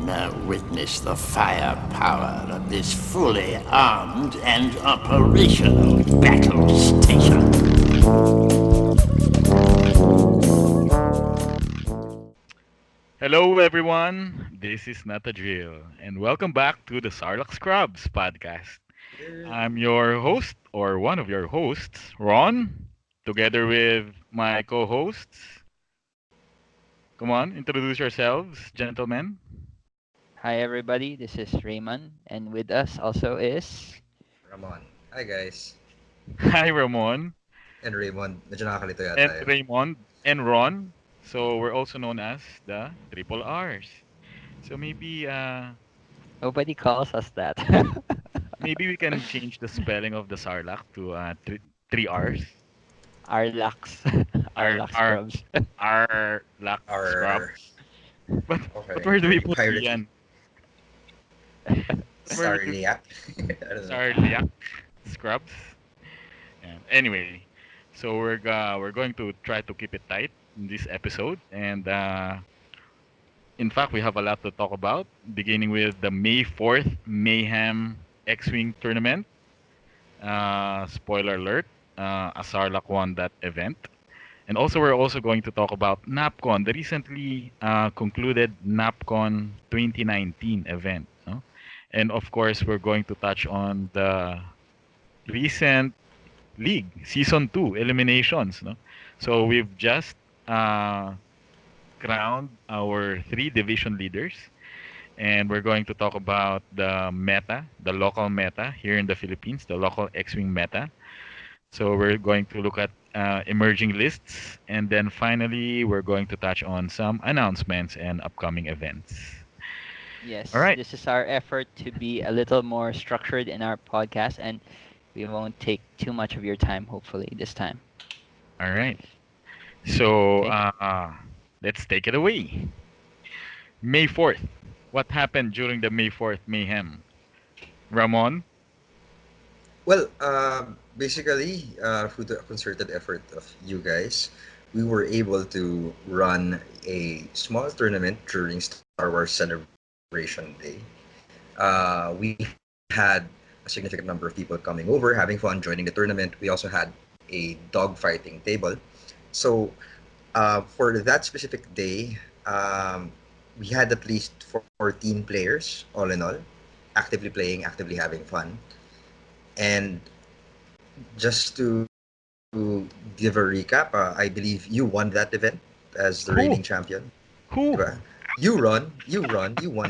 now witness the firepower of this fully armed and operational battle station. Hello, everyone. This is Not a Drill, and welcome back to the Sarlacc Scrubs podcast. I'm your host, or one of your hosts, Ron, together with my co hosts. Come on, introduce yourselves, gentlemen. Hi everybody, this is Raymond, and with us also is Ramon. Hi guys. Hi, Ramon, And Raymond. Medyo nakakalito yata and yun. Raymond, and Ron. So we're also known as the Triple R's. So nobody calls us that. maybe we can change the spelling of the Sarlacc to three R's. Our lux, our Our lux our scrubs. our lack Our scrubs. But okay, where do we very put piratey. Ian? Where do Starliak. I don't know. our lack scrubs? And anyway, so we're going to try to keep it tight in this episode, and in fact, we have a lot to talk about. Beginning with the May 4th Mayhem X-Wing tournament. Spoiler alert: Asarlak won that event. And also, we're also going to talk about Napcon, the recently concluded Napcon 2019 event. No? And of course, we're going to touch on the recent league season 2 eliminations. No? So we've just uh, crowned our 3 division leaders. And we're going to talk about the meta, the local meta here in the Philippines, the local X-Wing meta. So we're going to look at emerging lists, and then finally we're going to touch on some announcements and upcoming events. All Yes, right, this is our effort to be a little more structured in our podcast, and we won't take too much of your time, hopefully, this time. all right. So Okay? let's take it away. May 4th. What happened during the May 4th mayhem? Ramon? Well, basically, through the concerted effort of you guys, we were able to run a small tournament during Star Wars Celebration Day. We had a significant number of people coming over, having fun, joining the tournament. We also had a dogfighting table. So for that specific day, we had at least 14 players all in all, actively playing, actively having fun. And just to give a recap, I believe you won that event as the reigning Who? champion. Diba? Who? You won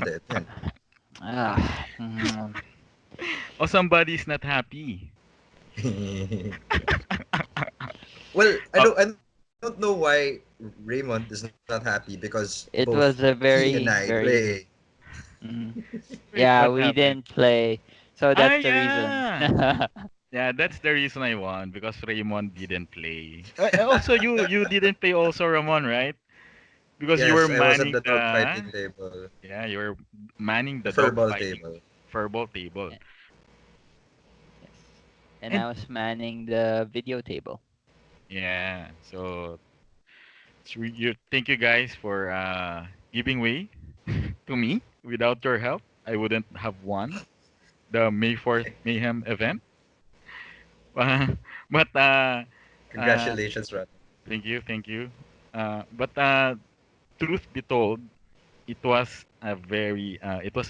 the event. Ah, Oh, somebody's not happy. Well, Oh, I don't know why Raymond is not happy because both it was he a and I very, play. very. Mhm. wait, Yeah, what we happened? didn't play, so Ah, that's the reason. yeah. Yeah, that's the reason I won because Raymond didn't play. Also, you didn't play also, Ramon, right? Because you were Yes, I was at manning the dog the fighting table, yeah, you were manning the the dog furball fighting table. furball table. Yeah, yes, and And I was manning the video table. yeah, you thank you guys for giving way to me. Without your help, I wouldn't have won the May 4th Mayhem event. But uh, Congratulations, Ron. thank you. But truth be told, it was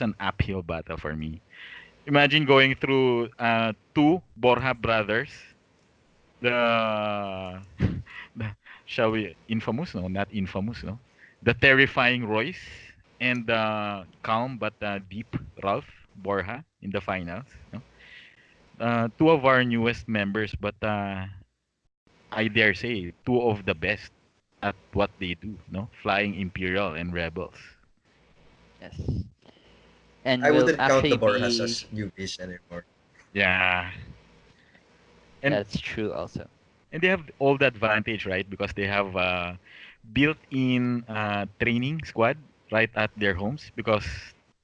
an uphill battle for me. Imagine going through two Borja brothers, the, the shall we infamous, no, not infamous, no, the terrifying Royce and the calm but deep Ralph Borja in the finals. No? Two of our newest members, but I dare say two of the best at what they do. No, flying Imperial and Rebels. Yes, and I we'll wouldn't count the actually Borjas be. as newbies anymore. Yeah, and That's true, also. they have all the advantage, right? Because they have built-in training squad right at their homes. Because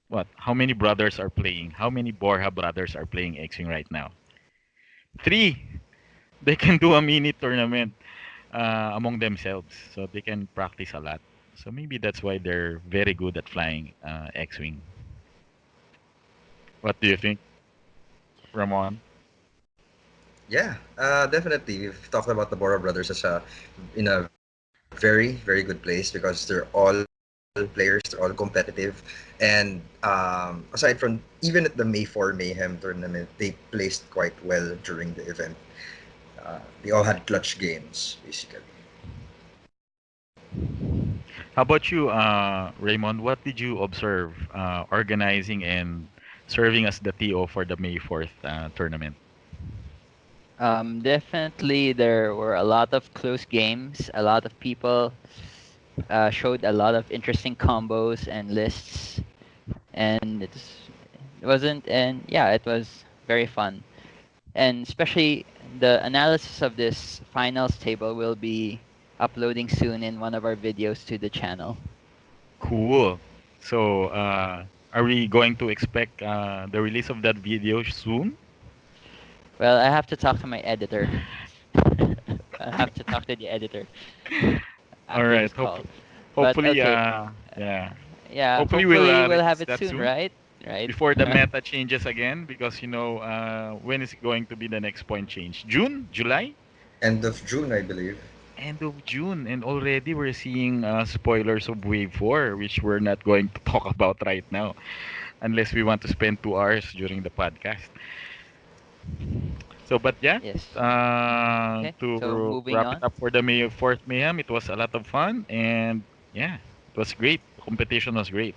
what? How many brothers are playing? How many Borja brothers are playing X-Wing right now? Three. They can do a mini tournament among themselves, so they can practice a lot. So maybe that's why they're very good at flying X-wing. What do you think, Ramon? Yeah, definitely. We've talked about the Bora brothers as in a very very good place because they're all players, they're all competitive, and aside from even at the May 4 Mayhem tournament, they placed quite well during the event. They all had clutch games basically. How about you, Raymond? What did you observe organizing and serving as the TO for the May 4th tournament? Definitely, there were a lot of close games. A lot of people showed a lot of interesting combos and lists, and it wasn't, and yeah, it was very fun. And especially the analysis of this finals table will be uploading soon in one of our videos to the channel. Cool. So, are we going to expect the release of that video soon? Well, I have to talk to my editor. I have to talk to the editor All after right. this call. But Hopefully, okay, yeah. yeah, Hopefully, we'll hopefully we'll have release it that soon, soon right? Right. before the meta changes again. Because when is going to be the next point change? June, July, End of June, I believe. end of June, and already we're seeing spoilers of Wave 4, which we're not going to talk about right now, unless we want to spend 2 hours during the podcast. So, but yeah, Yes. Okay. So to moving wrap it on. up for the May 4th Mayhem, it was a lot of fun, and yeah, it was great. The competition was great.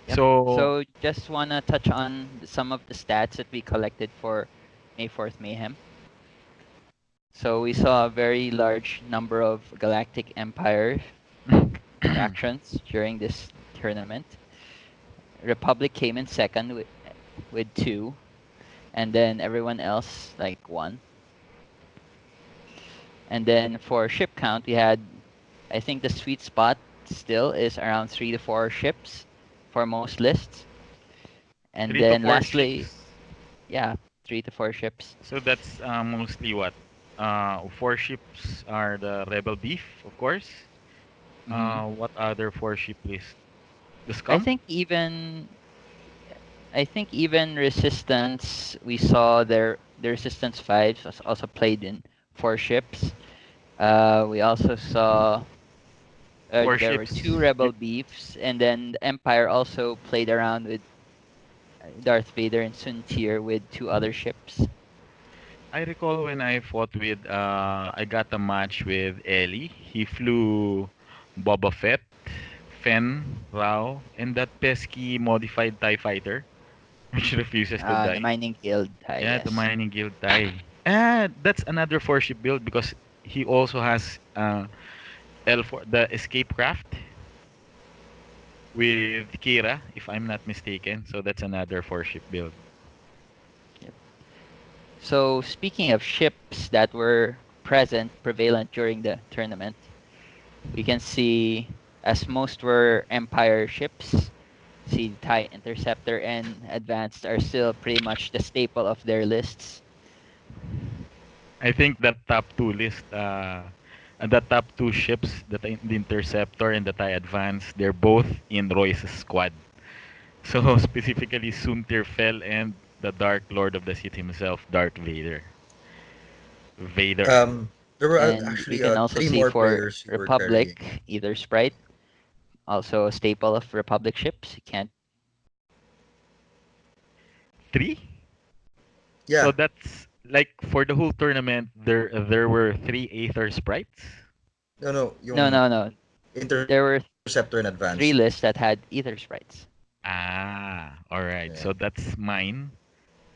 Yep. So, So just wanna touch on some of the stats that we collected for May 4th Mayhem. So we saw a very large number of Galactic Empire fractions during this tournament. Republic came in second with two, and then everyone else like one. And then for ship count, we had, I think the sweet spot still is around 3 to 4 ships for most lists. And three to then four lastly, ships. yeah, 3 to 4 ships. So that's mostly what? 4 ships are the Rebel Beef, of course. hmm What other 4 ship list? The I Scum? think even I think even Resistance, we saw the Resistance fives was also played in 4 ships. We also saw Four there were ships. two Rebel Beefs, and then the Empire also played around with Darth Vader and Sun Tir with two other ships. I recall when I fought with, I got a match with Ellie. He flew Boba Fett, Fen, Rao, and that pesky modified TIE fighter, which refuses to The die. Mining Guild, Yeah, the yes. Mining Guild TIE. That's another 4 ship build because he also has L4, the Escape Craft with Kira, if I'm not mistaken. So that's another 4 ship build. Yep. So speaking of ships that were prevalent during the tournament, we can see as most were Empire ships, see TIE Interceptor and Advanced are still pretty much the staple of their lists. I think that the top two ships, the Interceptor and the TIE Advance, they're both in Royce's squad. So specifically, Suntir fell and the Dark Lord of the Sith himself, Darth Vader. Vader. There were And we actually can also three see more for players who were carrying. Republic, either Sprite, also a staple of Republic ships. You can't. 3? So Yeah, that's like for the whole tournament, there were 3 Aether sprites. no, no, No, yung no, no. There were Interceptor and Advanced. 3 lists that had Ether Sprites. All right. Yeah. So that's mine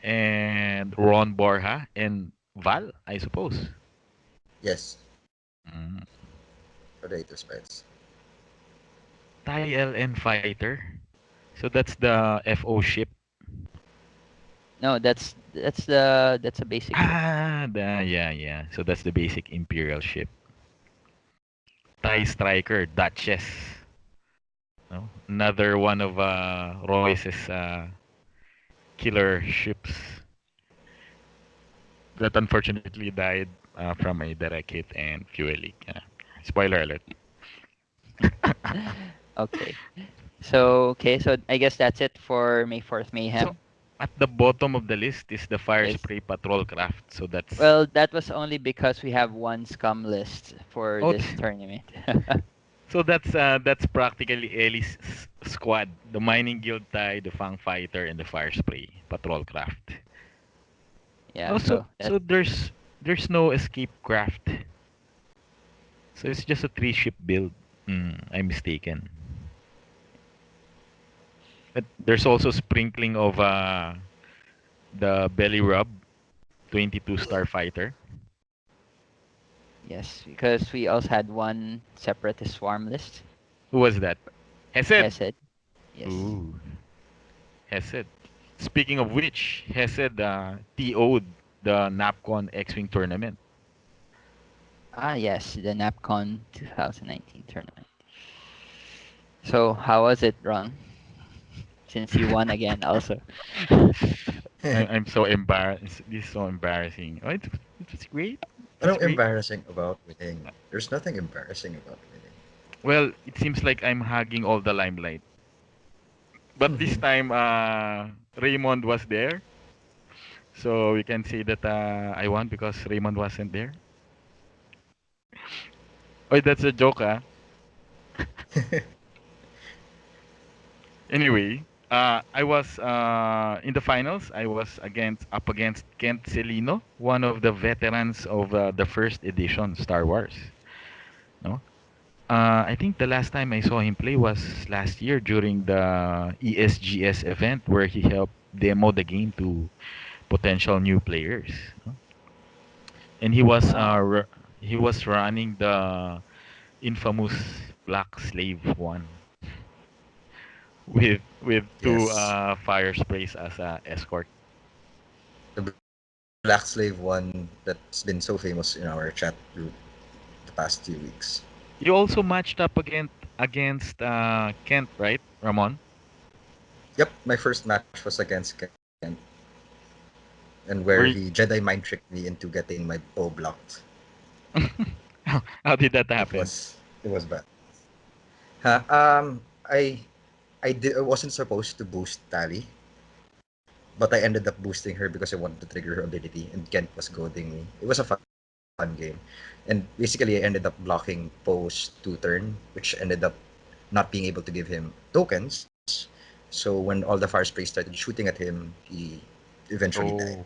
and Ron Borja and Val, I suppose. Yes, Mm. for the Sprites. Thai LN fighter. So that's the FO ship. No, that's a basic ship. Yeah. So that's the basic Imperial ship. Thai striker, Duchess. No? Another one of Royce's killer ships that unfortunately died from a direct hit and fuel leak. Spoiler alert. Okay. So I guess that's it for May 4th So Mayhem. at the bottom of the list is the Fire Is Spray Patrol Craft. So that's Well, that was only because we have one scum list for oh, this tournament. that's practically Ellie's squad: the Mining Guild tie, the Fang Fighter, and the Fire Spray Patrol Craft. Yeah, Oh, so so that so there's no escape craft. So it's just a three ship build. I'm mistaken. But there's also sprinkling of the belly rub 22 starfighter. yes, because we also had one separatist swarm list. Who was that? Hesed. Hesed. Yes. Ooh, Hesed. Speaking of which, Hesed TO'd the Napcon X-Wing tournament. Ah, yes, the Napcon 2019 tournament. So, how was it, Ron? Since you won again, also. I'm so embarrassed. This is so embarrassing. Oh, it was great. It was Anong great. embarrassing about winning? There's nothing embarrassing about Well, it seems like I'm hugging all the limelight. But this winning. time, Raymond was there. So we can say that I won because Raymond wasn't there. Oh, that's a joke, ah. Anyway, I was in the finals. I was up against Kent Celino, one of the veterans of the first edition Star Wars. No, I think the last time I saw him play was last year during the ESGS event where he helped demo the game to potential new players. No? And Wow. he was running the infamous Black Slave one with two Yes. fire sprays as a escort. The Black Slave one that's been so famous in our chat group the past few weeks. You also matched up against Kent, right, Ramon? Yep, my first match was against Kent, and where Were he you... Jedi mind tricked me into getting my bow blocked. how did that happen? It was bad. Huh? I wasn't supposed to boost Tally, but I ended up boosting her because I wanted to trigger her ability, and Kent was goading me. It was a fun game, and basically I ended up blocking Poe's 2 turn, which ended up not being able to give him tokens. So when all the fire sprays started shooting at him, he eventually died. Oh,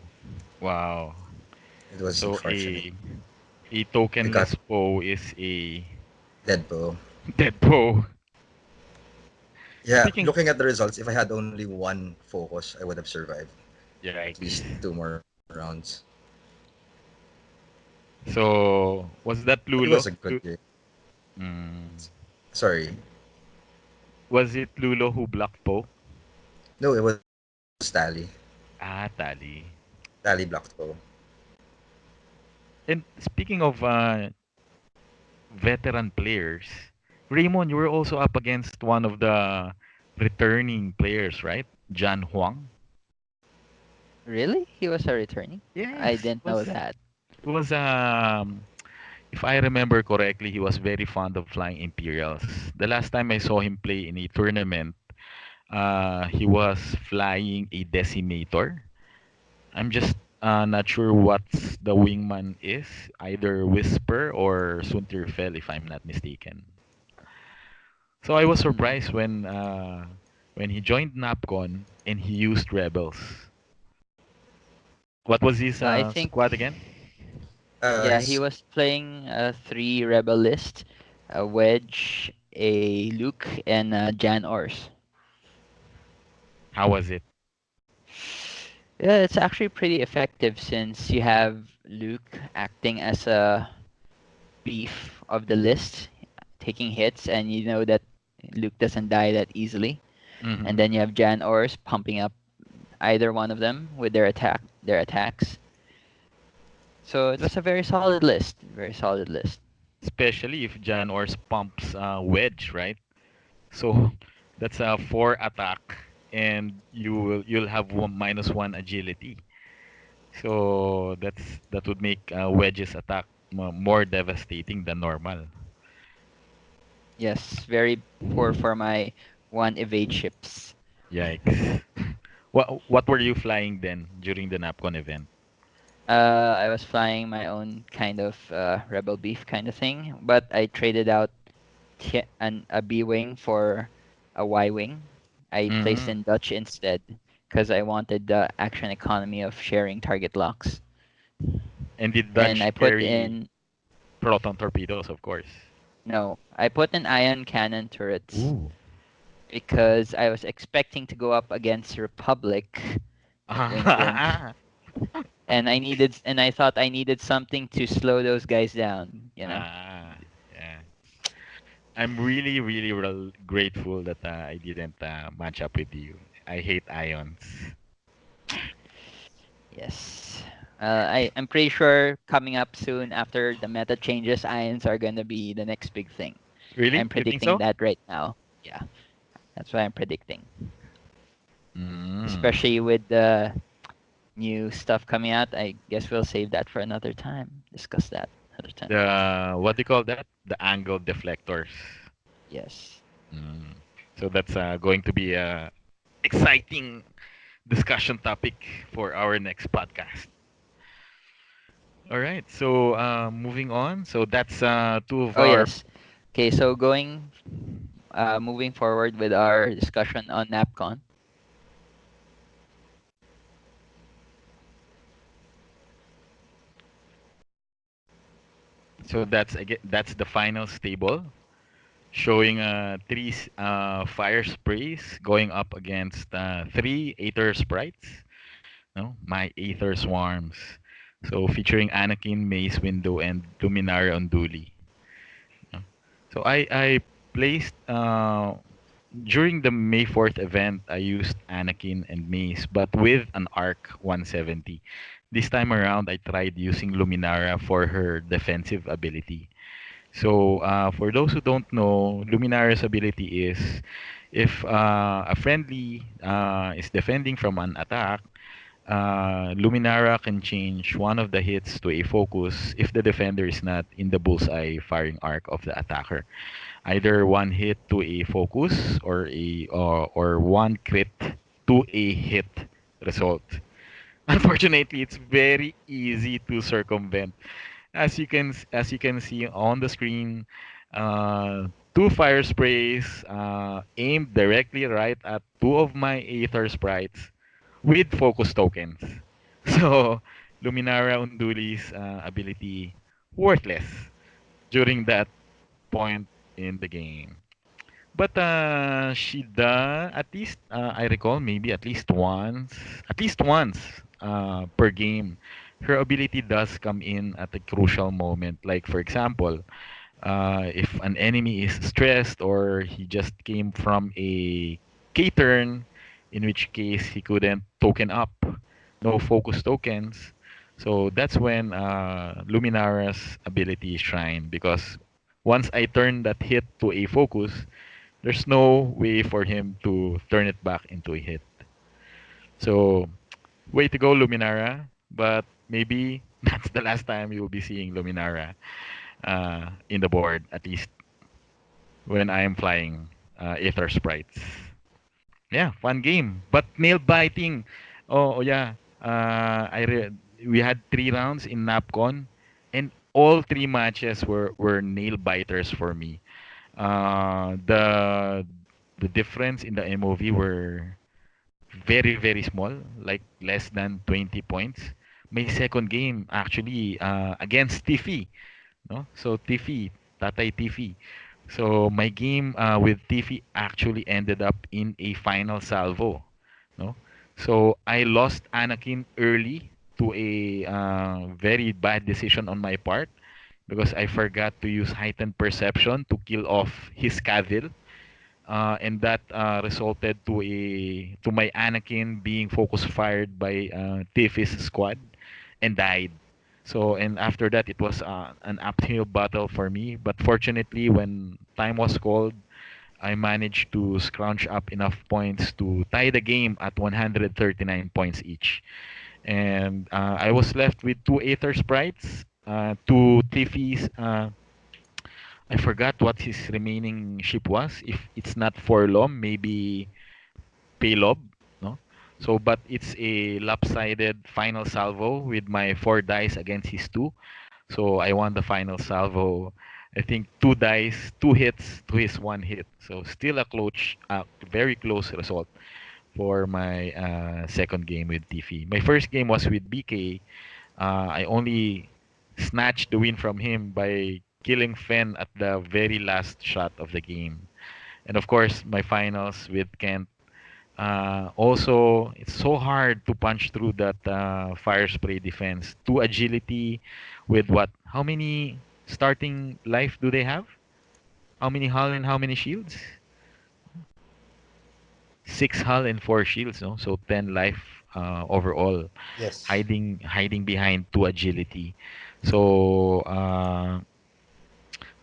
wow. It was So unfortunate. a I got tokenless foe is a dead bow. dead foe. Yeah, Speaking, looking at the results, if I had only one focus, I would have survived at least yikes. 2 more rounds. So was that But it was a Lulo? good game. Mm, Sorry. was it Lulo who blocked Poe? No, it was Tally. Ah, Tali. Tally blocked Poe. And speaking of veteran players, Raymond, you were also up against one of the returning players, right? John Huang. Really? He was a returning? Yes, I didn't know that. it was if I remember correctly, he was very fond of flying Imperials. The last time I saw him play in a tournament, he was flying a Decimator. I'm just not sure what the wingman is, either Whisper or Suntirfel, if I'm not mistaken. So I was Hmm. surprised when he joined Napcon and he used Rebels. What was his I think, squad again? yeah, he He's was playing a 3 rebel list, a Wedge, a Luke, and a Jan Ors. How was it? Yeah, it's actually pretty effective since you have Luke acting as a beef of the list, taking hits, and you know that Luke doesn't die that easily. Mm-hmm. And then you have Jan Ors pumping up either one of them with their attacks. So it was a very solid list. Very solid list. Especially if Jan Ors pumps Wedge, right? So that's a 4 attack, and you'll have -1 agility. So that would make Wedge's attack more devastating than normal. Yes, very poor for my one evade ships. Yikes. What were you flying then during the Napcon event? I was flying my own kind of Rebel Beef kind of thing, but I traded out a B wing for a Y wing. I placed Mm. in Dutch instead because I wanted the action economy of sharing target locks. And did And Dutch I put carry in proton torpedoes, of course? no, I put in ion cannon turrets Ooh. because I was expecting to go up against Republic, wink wink, Ah, and I thought I needed something to slow those guys down, you know. yeah. I'm really, really grateful that I didn't match up with you. I hate ions. Yes. I'm pretty sure coming up soon after the meta changes, ions are gonna be the next big thing. I'm Really? You think predicting so? that right now. Yeah, that's what I'm predicting. Mm. Especially with the new stuff coming out, I guess we'll save that for another time. Discuss that another time. The what do you call that? The angle deflectors. Yes. Mm. So that's going to be a exciting discussion topic for our next podcast. All right. So moving on. So that's two of Oh our. yes. Okay, so moving forward with our discussion on Napcon. So that's again that's the final stable, showing three fire sprays going up against three Aether sprites. No, my Aether swarms. So featuring Anakin, Mace Windu, and Luminara Unduli. No? So I placed during the May 4th event, I used Anakin and Mace, but with an Arc 170. This time around, I tried using Luminara for her defensive ability. So, for those who don't know, Luminara's ability is if a friendly is defending from an attack, Luminara can change one of the hits to a focus if the defender is not in the bullseye firing arc of the attacker. Either one hit to a focus or one crit to a hit result. Unfortunately, it's very easy to circumvent. As you can see on the screen, two fire sprays aimed directly right at two of my Aether sprites with focus tokens. So Luminara Unduli's ability worthless during that point in the game. But she does at least I recall maybe at least once per game, her ability does come in at a crucial moment. Like for example, if an enemy is stressed or he just came from a K turn, in which case he couldn't token up, no focus tokens. So that's when Luminara's ability shine because once I turn that hit to a focus, there's no way for him to turn it back into a hit. So, way to go, Luminara. But maybe that's the last time you'll be seeing Luminara in the board, at least when I am flying Aether Sprites. Yeah, fun game. But nail biting. Oh, yeah. We had 3 rounds in Napcon, and all 3 matches were nail biters for me. The difference in the MOV were very very small, like less than 20 points. My second game actually against Tiffy, no? So Tiffy, Tatay Tiffy. So my game with Tiffy actually ended up in a final salvo, no? So I lost Anakin early to a very bad decision on my part because I forgot to use heightened perception to kill off his Cavill, and that resulted to my Anakin being focus fired by Tiffy's squad and died. So and after that it was an uphill battle for me. But fortunately, when time was called, I managed to scrounge up enough points to tie the game at 139 points each. And I was left with two Aether sprites, two Tiffys, I forgot what his remaining ship was. If it's not Forlom, maybe Paylob, no? So, but it's a lopsided final salvo with my 4 dice against his 2. So I won the final salvo. I think 2 dice, 2 hits to his 1 hit. So still a close, very close result for my second game with Tiffy. My first game was with BK. I only snatched the win from him by killing Fen at the very last shot of the game. And of course, my finals with Kent. Also, it's so hard to punch through that fire spray defense. 2 agility with what? How many starting life do they have? How many hull and how many shields? 6 hull and 4 shields, no? So 10 life overall. Yes. Hiding behind 2 agility. So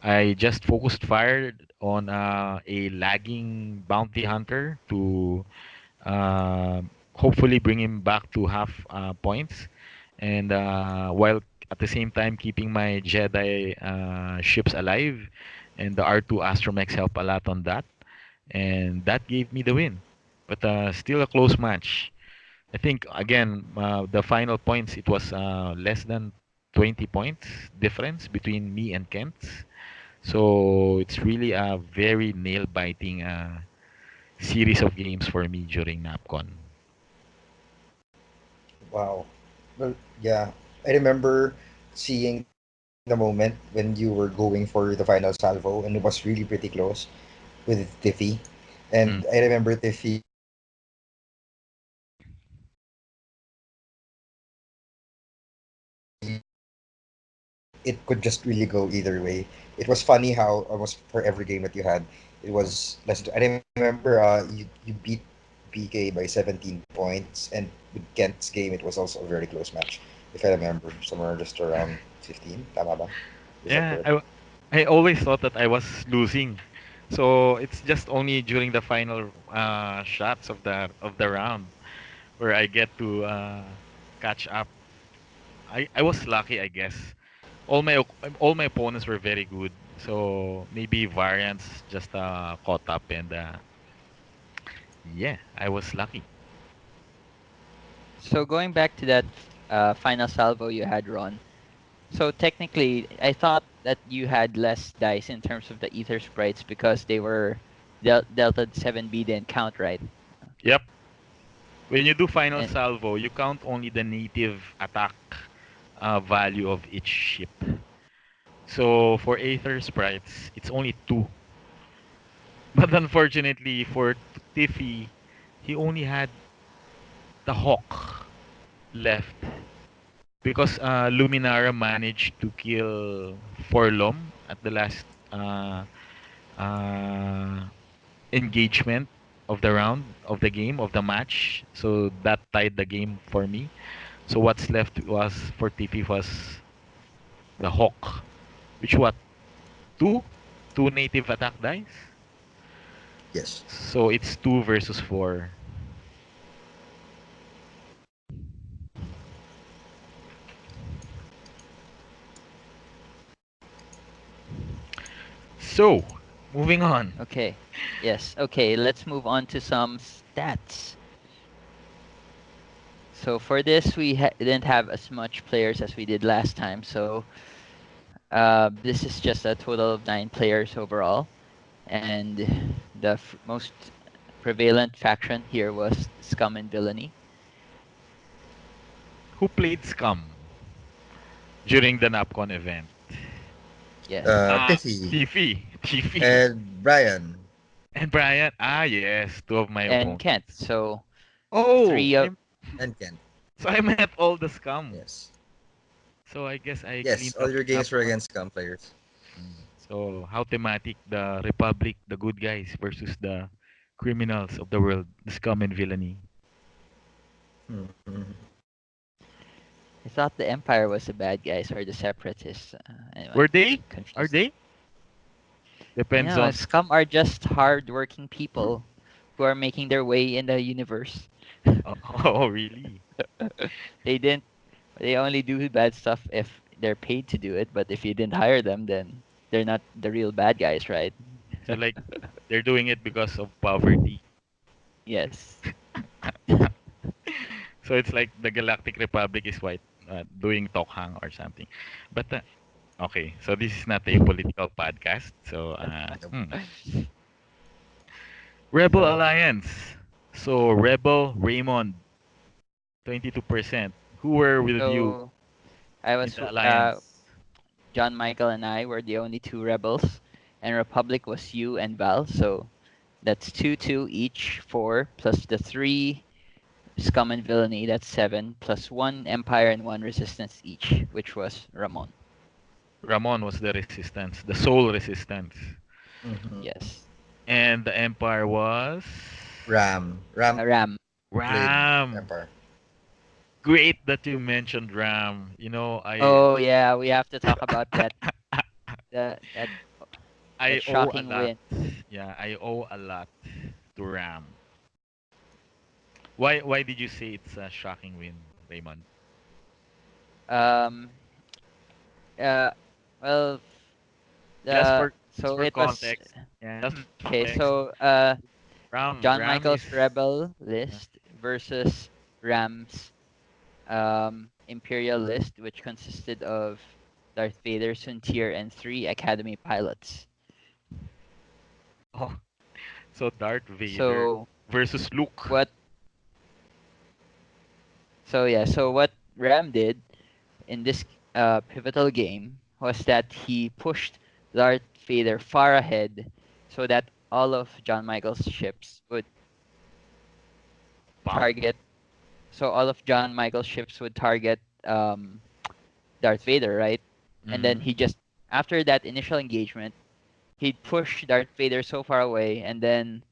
I just focused fire on a lagging bounty hunter to hopefully bring him back to half points, and while at the same time keeping my Jedi ships alive, and the R2 Astromechs help a lot on that, and that gave me the win. But still a close match. I think again the final points it was less than 20 points difference between me and Kent. So it's really a very nail biting series of games for me during Napcon. Wow. Well, yeah. I remember seeing the moment when you were going for the final salvo, and it was really pretty close with Tiffy. And I Mm. remember Tiffy it could just really go either way. It was less than 20 points difference. It was funny how almost for every game that you had, it was less. I remember you beat BK by 17 points, and with Kent's game, it was also a very close match, if I remember, somewhere just around 15. Tama ba? Is that correct? Yeah, I always thought that I was losing. So it's just only during the final shots of the round where I get to catch up. I was lucky, I guess. All my opponents were very good. So maybe variants just caught up, and yeah, I was lucky. So going back to that final salvo you had, Ron. So technically, I thought that you had less dice in terms of the ether sprites because they were Delta 7B didn't count, right? Yep. When you do final And salvo, you count only the native attack value of each ship. So for Aether sprites, it's only 2. But unfortunately for Tiffy, he only had the Hawk left because Luminara managed to kill Forlom at the last uh, uh, engagement of the round of the game of the match. So that tied the game for me. So what's left was for Tiffy was the Hawk, which what two two native attack dice. Yes. So it's 2 versus 4. So moving on. okay, yes, okay. Let's move on to some stats. So for this, we didn't have as much players as we did last time. So this is just a total of 9 players overall, and the most prevalent faction here was Scum and Villainy. Who played Scum during the Napcon event? Yes, Tiffy Tiffy. Tiffy. and Brian. And Brian. Ah, yes. Two of my and opponents. Kent. So Oh, three of And Ken. so I met all the Scum. Yes. So I guess I Yes, cleaned all up your games were Napcon. against Scum players. So how thematic the Republic, the good guys versus the criminals of the world, the scum and villainy. Mhm. I thought the Empire was the bad guys or the Separatists. Anyway, Were they? Are confused. they? Depends on. Scum are just hard-working people who are making their way in the universe. Oh, oh, really? they didn't. They only do bad stuff if they're paid to do it. But if you didn't hire them, then they're not the real bad guys, right? So like they're doing it because of poverty. Yes. So it's like the Galactic Republic is white doing Tokhang or something. But okay, so this is not a political podcast. So Nope. Rebel Alliance. So Rebel Raymond, 22%. Who were with you So I in was the alliance? John Michael and I were the only two rebels, and Republic was you and Val. So that's 2-2 each, 4 plus the 3 Scum and Villainy. That's 7 plus 1 Empire and 1 Resistance each, which was Ramon. Ramon was the resistance, the sole resistance. Mhm. Yes. And the Empire was Ram Ram. played Ram. Empire. Great that you mentioned Ram. You know, Oh yeah, we have to talk about that I owe a shocking lot. win. Yeah, I owe a lot to Ram. Why did you say it's a shocking win, Raymond? Um. Uh. Well. Just for So it was context. Yeah, just for okay. context. So John Ram is Michael's Rebel uh, list versus Ram's Imperial list, which consisted of Darth Vader, Suntir, and 3 Academy pilots. oh, so Darth Vader So versus Luke. what? So yeah. So what Ram did in this pivotal game was that he pushed Darth Vader far ahead, so that all of John Michael's ships would Pop. target. So all of John Michael's ships would target Darth Vader, right? And then Hmm. he just after that initial engagement, he'd push Darth Vader so far away, and then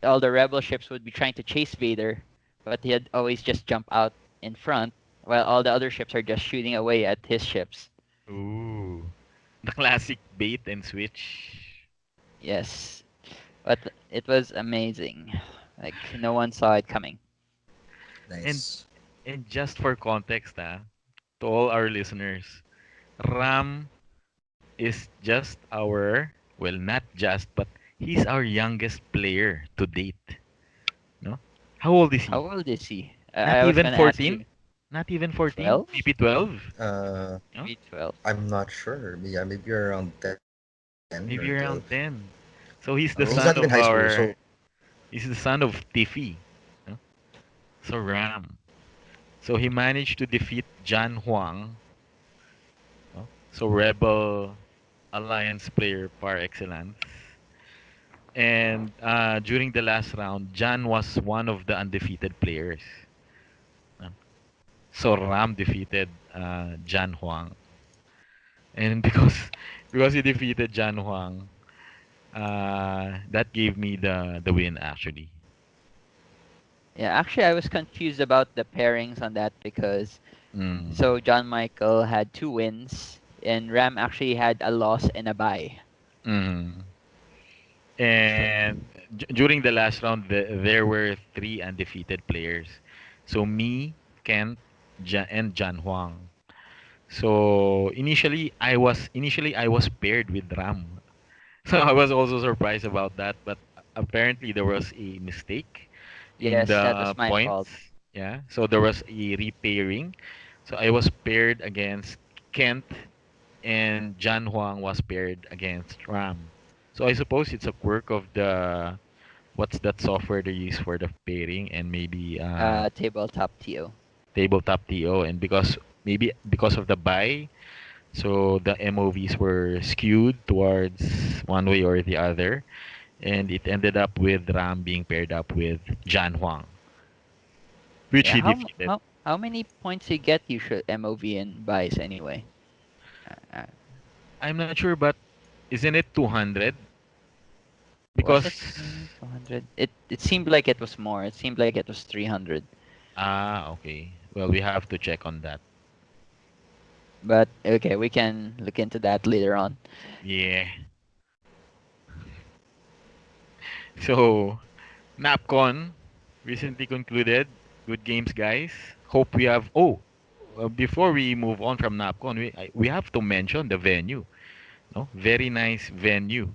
all the rebel ships would be trying to chase Vader, but he'd always just jump out in front, while all the other ships are just shooting away at his ships. Ooh, the classic bait and switch. Yes, but it was amazing. Like no one saw it coming. And Nice. just for context, to all our listeners, Ram is just our, well, not just, but he's our youngest player to date. No? How old is How he? old is he? Not I was even gonna ask 14? you. Not even 14? 12? Maybe 12? Uh, No? Maybe 12. I'm not sure. Yeah, maybe around 10 or Maybe around 12. 10. So he's the He's Oh, not son even of high school, so he's the son of Tiffy. No? So Ram. So he managed to defeat Jan Huang. No? So Rebel Alliance player par excellence. And during the last round, Jan was one of the undefeated players. No? So Ram defeated Jan Huang. And because he defeated Jan Huang, that gave me the win actually. yeah. Actually, I was confused about the pairings on that because Mm. so John Michael had 2 wins, and Ram actually had a loss and a bye. Mm. So And during the last round, there were three undefeated players. So me, Kent, and John Huang. So initially I was paired with Ram. So I was also surprised about that, but apparently there was a mistake in yes, that was the my fault. points. Yeah. So there was a repairing. So I was paired against Kent and John Huang was paired against Ram. So I suppose it's a quirk of the what's that software they use for the pairing and maybe Tabletop TO. tabletop TO and maybe because of the buy, so the MOVs were skewed towards one way or the other, and it ended up with Ram being paired up with John Huang, which Yeah, he defeated. how many points you get usually MOV and buys anyway? Uh, I'm not sure, but isn't it 200? was it Because 200? It seemed like it was more. It seemed like it was 300. okay. Well, we have to check on that. But okay, we can look into that later on. Yeah. So, Napcon recently concluded. Good games, guys. Hope we have. Oh, before we move on from Napcon, we have to mention the venue. No, very nice venue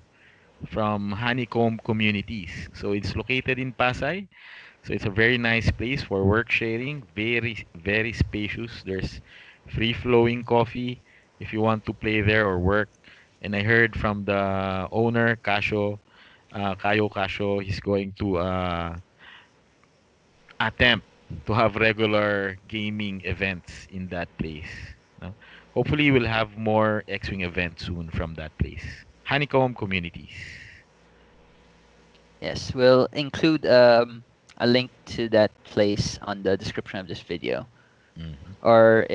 from Honeycomb Communities. So it's located in Pasay. So it's a very nice place for work sharing. Very very spacious. There's free flowing coffee if you want to play there or work. And I heard from the owner, Kayo Casio, he's going to attempt to have regular gaming events in that place. No? Hopefully, we'll have more X-Wing events soon from that place. Honeycomb Communities. Yes, we'll include a link to that place on the description of this video Mhm. or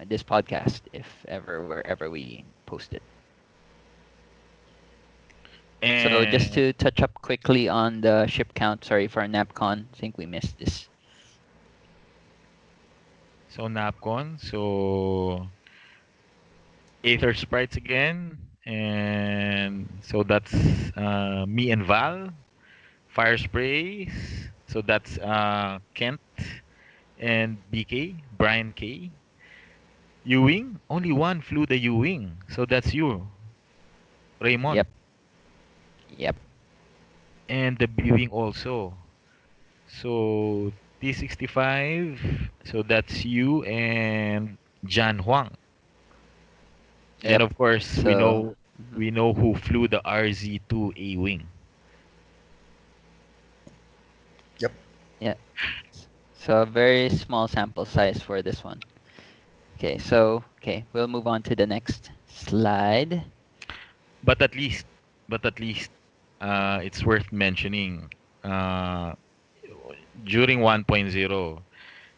this podcast, if ever wherever we post it. So just And to touch up quickly on the ship count, sorry for Napcon, I think we missed this. so Napcon, so Aether Sprites again, and so that's me and Val. Fire Sprays, so that's Kent and BK, Brian K. U-Wing, only one flew the U-Wing, so that's you, Raymond. Yep, yep, And the B-Wing also. So T65, so that's you and Jan Huang. And yep. of course, we So, know mhm, we know who flew the RZ2 A-Wing. Yep. yeah. So a very small sample size for this one. Okay, so we'll move on to the next slide. But at least, but at least, it's worth mentioning. Uh, During 1.0,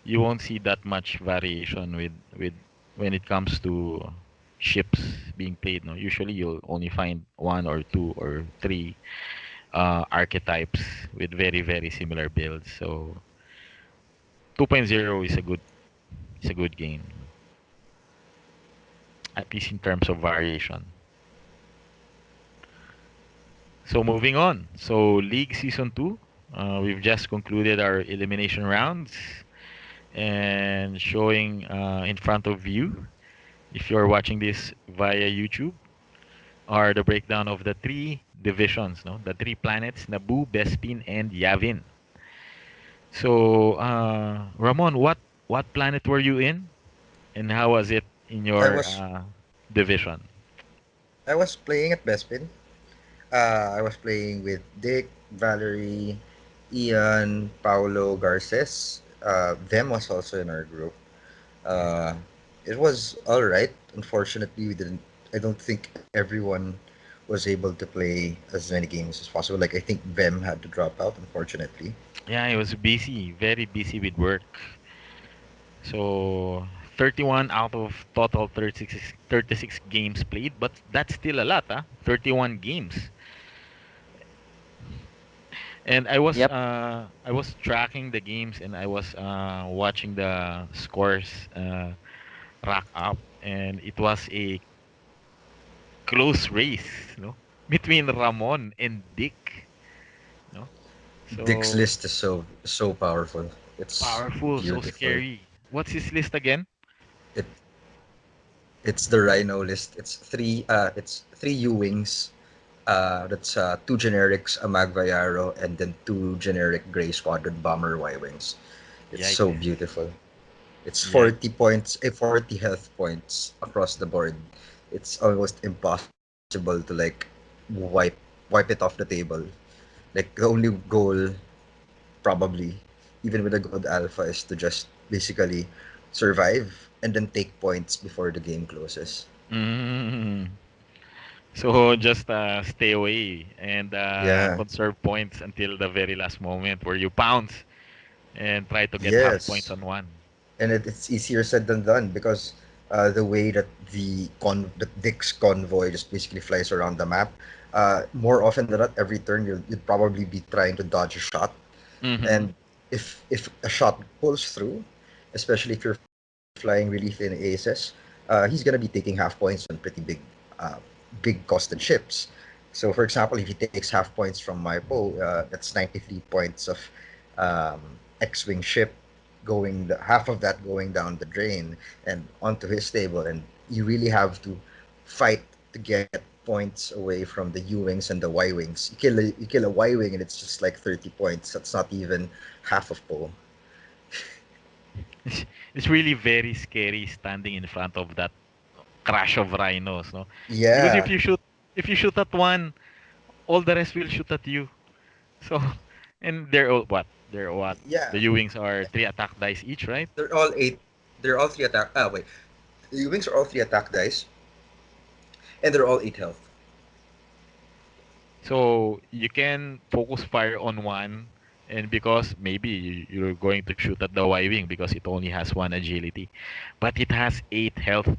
you won't see that much variation with when it comes to ships being played. No, usually you'll only find one or two or three archetypes with very very similar builds. So 2.0 is a good game, at least in terms of variation. So moving on. So League Season 2, we've just concluded our elimination rounds and showing in front of you, if you're watching this via YouTube, are the breakdown of the three divisions, no? The three planets, Naboo, Bespin, and Yavin. So, Ramon, what planet were you in, and how was it in I your was division? I was playing at Bespin. I was playing with Dick, Valerie, Ian, Paulo, Garces. Them was also in our group. Uh, it was all right. Unfortunately, we didn't. I don't think everyone was able to play as many games as possible. Like I think Vem had to drop out, unfortunately. Yeah, I was busy, very busy with work. So 31 out of total 36 games played, but that's still a lot, huh? 31 games. And Yep, I was tracking the games and I was watching the scores rack up, and it was a close race, no, between Ramon and Dick, no. Dick's So list is so powerful. It's powerful, so beautiful. scary. What's his list again? It it's the Rhino list. It's three U wings. That's two generics, a Magvayaro, and then two generic Gray Squadron Bomber Y wings. It's so Yikes! beautiful. It's Yikes! 40 points, 40 health points across the board. It's almost impossible to like wipe wipe it off the table. Like the only goal probably, even with a good alpha, is to just basically survive and then take points before the game closes. Mm. So just stay away and Yeah. conserve points until the very last moment where you pounce and try to get half points Yes. on one. And it's easier said than done because the way that that Dick's convoy just basically flies around the map, more often than not, every turn you'd probably be trying to dodge a shot, Mm-hmm. and if a shot pulls through, especially if you're flying really thin aces, he's gonna be taking half points on pretty uh, big costed ships. So, for example, if he takes half points from Marpo, that's 93 points of um, X-wing ship half of that going down the drain and onto his table, and you really have to fight to get points away from the U wings and the Y wings. You kill a Y wing and it's just like 30 points. That's not even half of Poe. It's really very scary standing in front of that crash of rhinos, no? Because Yeah, if you shoot at one, all the rest will shoot at you. So, and they're all what? They're what? yeah. The U-wings are 3 attack dice each, right? They're all eight. They're all three attack. Ah, wait. The U wings are all three attack dice, and they're all eight health. So you can focus fire on one, and because maybe you're going to shoot at the Y-wing because it only has one agility, but it has 8 health.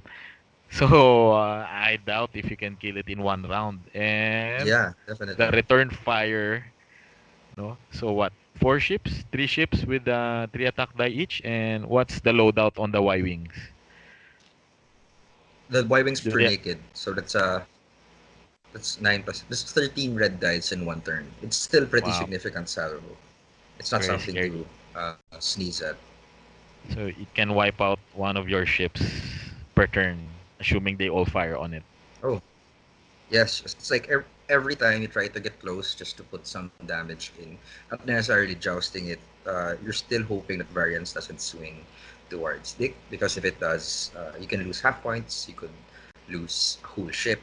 So I doubt if you can kill it in one round. And Yeah, the definitely. return fire, no? So what? 4 ships, 3 ships with 3 attack die each, and what's the loadout on the Y-wings? The Y wings Do per they? naked, so that's nine plus. That's 13 red dice in one turn. It's still pretty Wow, significant salvo. It's not very something scary. to sneeze at. So it can wipe out one of your ships per turn, assuming they all fire on it. Oh, yes. It's like every time you try to get close just to put some damage in, not necessarily jousting it, you're still hoping that variance doesn't swing towards Dick, because if it does, you can lose half points, you could lose a whole ship.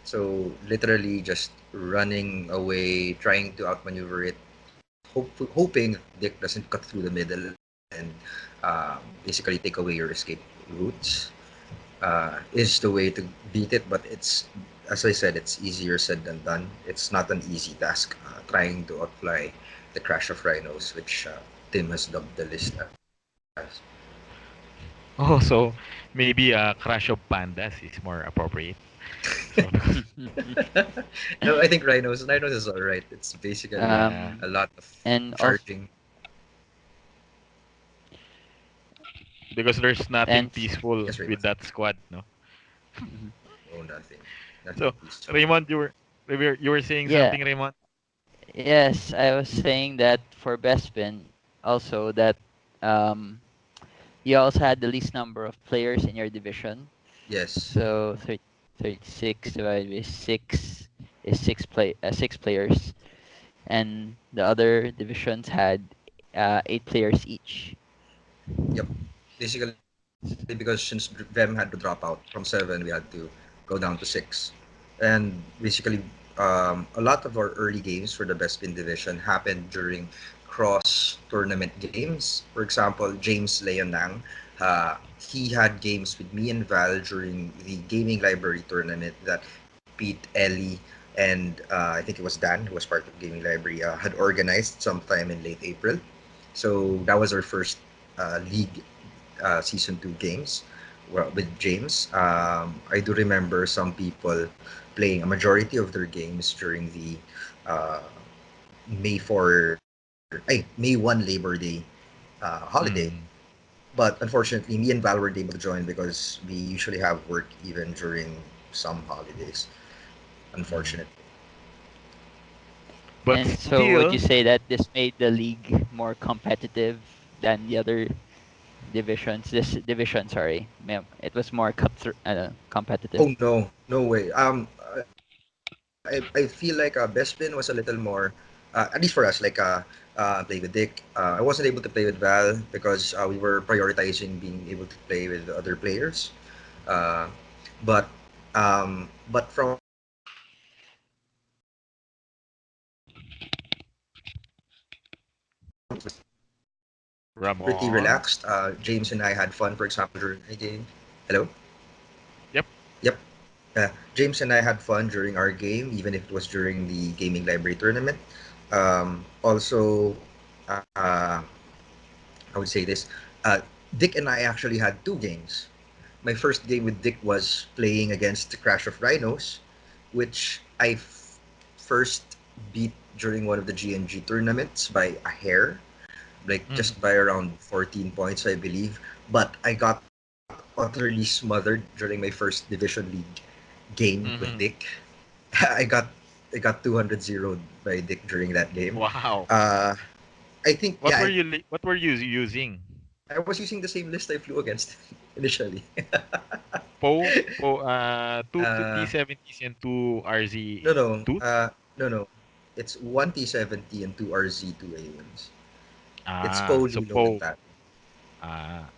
So literally just running away, trying to outmaneuver it, hoping Dick doesn't cut through the middle and basically take away your escape routes is the way to beat it. But it's, as I said, it's easier said than done. It's not an easy task trying to apply the crash of rhinos, which Tim has dubbed the list as. Oh, so maybe a crash of pandas is more appropriate. So because No, I think rhinos is all right. It's basically yeah, um, a lot of and of charging. because there's nothing and peaceful Yes, with Raymond. that squad, no. mhm. Oh, nothing, nothing So peaceful. Raymond, you were saying Yeah, something, Raymond. yes, I was saying that for Bespin also that um you also had the least number of players in your division. Yes. So 36 divided by 6 is 6 players, and the other divisions had 8 players each. Yep. Basically, because since Vem had to drop out from 7, we had to go down to 6. And basically, a lot of our early games for the Best in Division happened during cross tournament games. For example, James Leonang, he had games with me and Val during the Gaming Library tournament that Pete, Ellie, and I think it was Dan, who was part of Gaming Library, had organized sometime in late April. So that was our first league season 2 games with James. I do remember some people playing a majority of their games during the uh, May 1 Labor Day holiday. Mm. But unfortunately, me and Val weren't able to join because we usually have work even during some holidays. Mm. Unfortunately. But And so, would you still, say that this made the league more competitive than the other divisions? This division, sorry, it was more competitive. Oh no, no way. I feel like Bespin was a little more, at least for us, like play with Dick. I wasn't able to play with Val because we were prioritizing being able to play with other players. Uh, but but from the start, pretty Ramon. relaxed. James and I had fun, for example, during a game. Hello. Yep. Yep. James and I had fun during our game, even if it was during the gaming library tournament. Also, uh, I would say this. Uh, Dick and I actually had two games. My first game with Dick was playing against the Crash of Rhinos, which first beat during one of the GNG tournaments by a hair, like just Mhm. by around 14 points, I believe. But I got utterly smothered during my first Division League game with Mhm. Dick. I got I got 200 0 by Dick during that game. Wow. Uh, I think What yeah, were you using? I was using the same list I flew against initially. Two Uh, T70s and two no, no, RZ2. no, no. It's one T70 and two RZ2 A1s. It's So Polo and that. ah.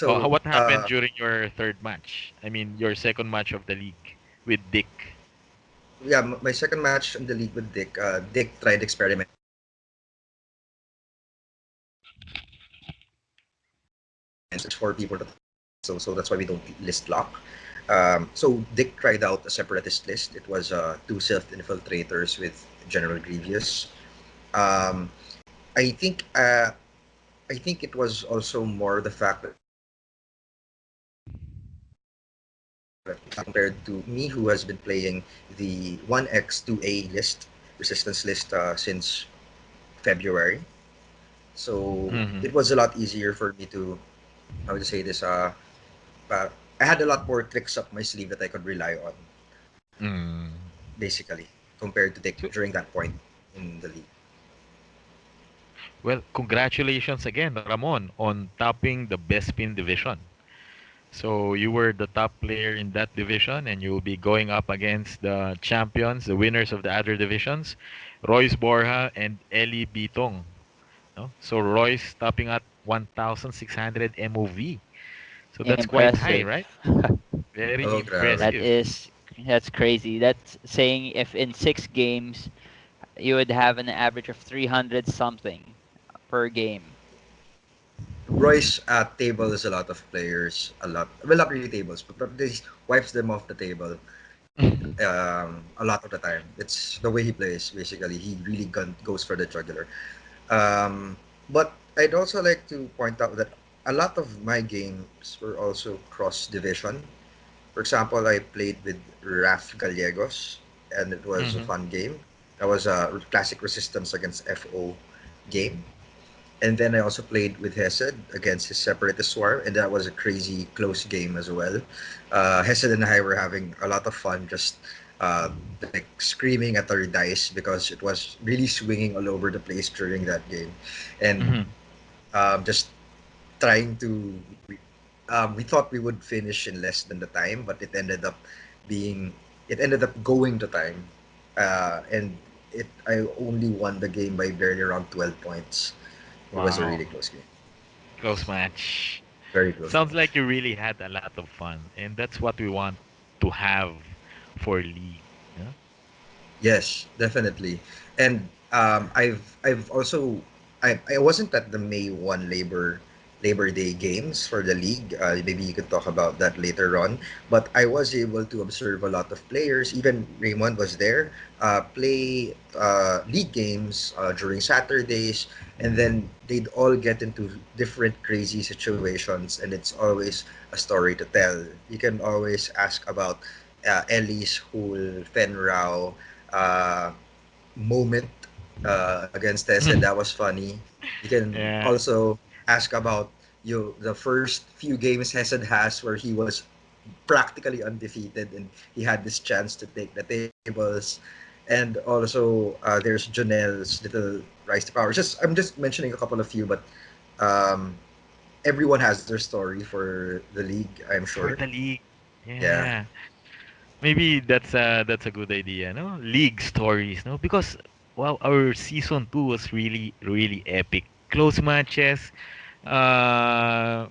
Oh, So, what happened during your third match? I mean, your second match of the league with Dick. yeah, my second match in the league with Dick, Dick tried experiments for people to so that's why we don't list lock. So Dick tried out a separatist list. It was two self infiltrators with General Grievous. Um, I think uh, I think it was also more the fact that compared to me, who has been playing the 1x2A list, resistance list since February. So Mm-hmm. it was a lot easier for me to, how would you say this, uh, I had a lot more tricks up my sleeve that I could rely on, Mm. basically, compared to Dick So, during that point in the league. well, congratulations again, Ramon, on topping the best spin division. So you were the top player in that division, and you'll be going up against the champions, the winners of the other divisions, Royce Borja and Eli Bitong. No? So Royce topping at 1,600 MOV. So that's quite high, Impressive. right? Very Oh, grabe. That impressive. is that's crazy. That's saying if in 6 games you would have an average of 300 something per game. Royce tables a lot of players, a lot. Well, not really tables, but he wipes them off the table a lot of the time. It's the way he plays, basically. He really goes for the jugular. Um, but I'd also like to point out that a lot of my games were also cross division. For example, I played with Raf Gallegos, and it was a Hmm. fun game. That was a classic resistance against FO game. And then I also played with Hesed against his Separatist Swarm, and that was a crazy close game as well. Hesed and I were having a lot of fun just like screaming at our dice because it was really swinging all over the place during that game. And Hmm. just trying to we thought we would finish in less than the time, but being it ended up going to time, and it I only won the game by barely around 12 points. It was a Wow. really close game, Close match. very close Sounds match. like you really had a lot of fun, and that's what we want to have for League. Yeah? Yes, definitely. And I've also I wasn't at the May 1 Labor Day games for the league. Maybe you could talk about that later on. But I was able to observe a lot of players. Even Raymond was there. Play league games during Saturdays, and then they'd all get into different crazy situations, and it's always a story to tell. You can always ask about Ellie's whole Fenrao uh, moment against Tese. That was funny. You can Yeah. also ask about the first few games Hesed has where he was practically undefeated and he had this chance to take the tables. And also there's Janelle's little rise to power. I'm just mentioning a couple of few, but um, everyone has their story for the league, I'm For sure. the League. Yeah. Yeah. Maybe that's a good idea, no? League stories, no? Because well, our season 2 was really epic. Close matches, I